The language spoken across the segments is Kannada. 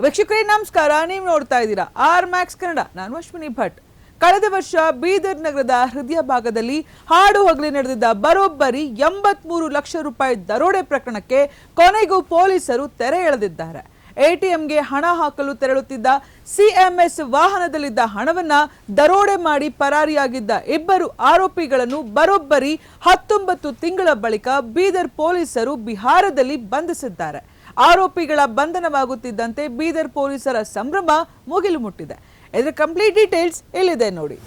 ವೀಕ್ಷಕರೇ ನಮಸ್ಕಾರ, ನೀವು ನೋಡ್ತಾ ಇದ್ದೀರಾ ಆರ್ ಮ್ಯಾಕ್ಸ್ ಕನ್ನಡ. ನಾನು ಅಶ್ವಿನಿ ಭಟ್. ಕಳೆದ ವರ್ಷ ಬೀದರ್ ನಗರದ ಹೃದಯ ಭಾಗದಲ್ಲಿ ಹಾಡು ಹಗಲಿ ನಡೆದಿದ್ದ ಬರೋಬ್ಬರಿ 83 ಲಕ್ಷ ರೂಪಾಯಿ ದರೋಡೆ ಪ್ರಕರಣಕ್ಕೆ ಕೊನೆಗೂ ಪೊಲೀಸರು ತೆರೆ ಎಳೆದಿದ್ದಾರೆ. ಎಟಿಎಂಗೆ ಹಣ ಹಾಕಲು ತೆರಳುತ್ತಿದ್ದ ಸಿಎಂಎಸ್ ವಾಹನದಲ್ಲಿದ್ದ ಹಣವನ್ನ ದರೋಡೆ ಮಾಡಿ ಪರಾರಿಯಾಗಿದ್ದ ಇಬ್ಬರು ಆರೋಪಿಗಳನ್ನು ಬರೋಬ್ಬರಿ 19 ತಿಂಗಳ ಬಳಿಕ ಬೀದರ್ ಪೊಲೀಸರು ಬಿಹಾರದಲ್ಲಿ ಬಂಧಿಸಿದ್ದಾರೆ. ಆರೋಪಿಗಳ ಬಂಧನವಾಗುತ್ತಿದ್ದಂತೆ ಬೀದರ್ ಪೊಲೀಸರ ಸಂಭ್ರಮ ಮುಗಿಲು ಮುಟ್ಟಿದೆ. ಇದರ ಕಂಪ್ಲೀಟ್ ಡೀಟೇಲ್ಸ್ ಇಲ್ಲಿದೆ ನೋಡಿ.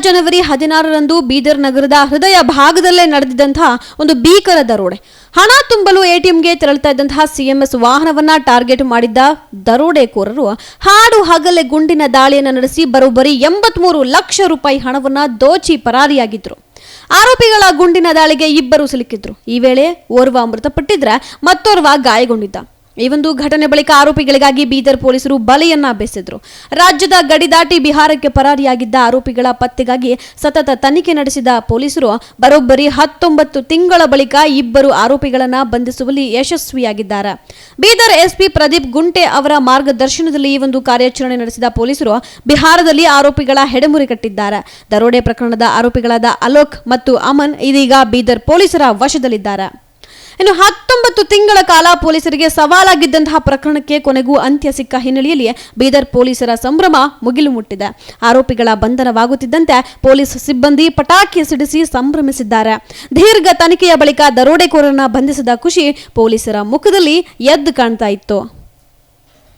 ಜನವರಿ 16ರಂದು ಬೀದರ್ ನಗರದ ಹೃದಯ ಭಾಗದಲ್ಲೇ ನಡೆದಿದ್ದಂತಹ ಒಂದು ಭೀಕರ ದರೋಡೆ. ಹಣ ತುಂಬಲು ಎಟಿಎಂಗೆ ತೆರಳುತ್ತಾ ಇದ್ದಂತಹ ಸಿಎಂಎಸ್ ವಾಹನವನ್ನ ಟಾರ್ಗೆಟ್ ಮಾಡಿದ್ದ ದರೋಡೆಕೋರರು ಹಾಡು ಹಗಲೇ ಗುಂಡಿನ ದಾಳಿಯನ್ನು ನಡೆಸಿ ಬರೋಬ್ಬರಿ 83 ಲಕ್ಷ ರೂಪಾಯಿ ಹಣವನ್ನ ದೋಚಿ ಪರಾರಿಯಾಗಿದ್ರು. ಆರೋಪಿಗಳ ಗುಂಡಿನ ದಾಳಿಗೆ ಇಬ್ಬರು ಸಿಲುಕಿದ್ರು. ಈ ವೇಳೆ ಓರ್ವ ಮೃತಪಟ್ಟಿದ್ರೆ ಮತ್ತೋರ್ವ ಗಾಯಗೊಂಡಿದ್ದ. ಈ ಒಂದು ಘಟನೆ ಬಳಿಕ ಆರೋಪಿಗಳಿಗಾಗಿ ಬೀದರ್ ಪೊಲೀಸರು ಬಲೆಯನ್ನ ಬೆಸೆದ್ರು. ರಾಜ್ಯದ ಗಡಿ ದಾಟಿ ಬಿಹಾರಕ್ಕೆ ಪರಾರಿಯಾಗಿದ್ದ ಆರೋಪಿಗಳ ಪತ್ತೆಗಾಗಿ ಸತತ ತನಿಖೆ ನಡೆಸಿದ ಪೊಲೀಸರು ಬರೋಬ್ಬರಿ 19 ತಿಂಗಳ ಬಳಿಕ ಇಬ್ಬರು ಆರೋಪಿಗಳನ್ನ ಬಂಧಿಸುವಲ್ಲಿ ಯಶಸ್ವಿಯಾಗಿದ್ದಾರೆ. ಬೀದರ್ ಎಸ್ಪಿ ಪ್ರದೀಪ್ ಗುಂಟೆ ಅವರ ಮಾರ್ಗದರ್ಶನದಲ್ಲಿ ಈ ಒಂದು ಕಾರ್ಯಾಚರಣೆ ನಡೆಸಿದ ಪೊಲೀಸರು ಬಿಹಾರದಲ್ಲಿ ಆರೋಪಿಗಳ ಹೆಡೆಮುರಿ ಕಟ್ಟಿದ್ದಾರೆ. ದರೋಡೆ ಪ್ರಕರಣದ ಆರೋಪಿಗಳಾದ ಅಲೋಕ್ ಮತ್ತು ಅಮನ್ ಇದೀಗ ಬೀದರ್ ಪೊಲೀಸರ ವಶದಲ್ಲಿದ್ದಾರೆ. ಇನ್ನು 19 ತಿಂಗಳ ಕಾಲ ಪೊಲೀಸರಿಗೆ ಸವಾಲಾಗಿದ್ದಂತಹ ಪ್ರಕರಣಕ್ಕೆ ಕೊನೆಗೂ ಅಂತ್ಯ ಸಿಕ್ಕ ಹಿನ್ನೆಲೆಯಲ್ಲಿ ಬೀದರ್ ಪೊಲೀಸರ ಸಂಭ್ರಮ ಮುಗಿಲು ಮುಟ್ಟಿದೆ. ಆರೋಪಿಗಳ ಬಂಧನವಾಗುತ್ತಿದ್ದಂತೆ ಪೊಲೀಸ್ ಸಿಬ್ಬಂದಿ ಪಟಾಕಿ ಸಿಡಿಸಿ ಸಂಭ್ರಮಿಸಿದ್ದಾರೆ. ದೀರ್ಘ ತನಿಖೆಯ ಬಳಿಕ ದರೋಡೆಕೋರರನ್ನ ಬಂಧಿಸಿದ ಖುಷಿ ಪೊಲೀಸರ ಮುಖದಲ್ಲಿ ಎದ್ದು ಕಾಣ್ತಾ ಇತ್ತು.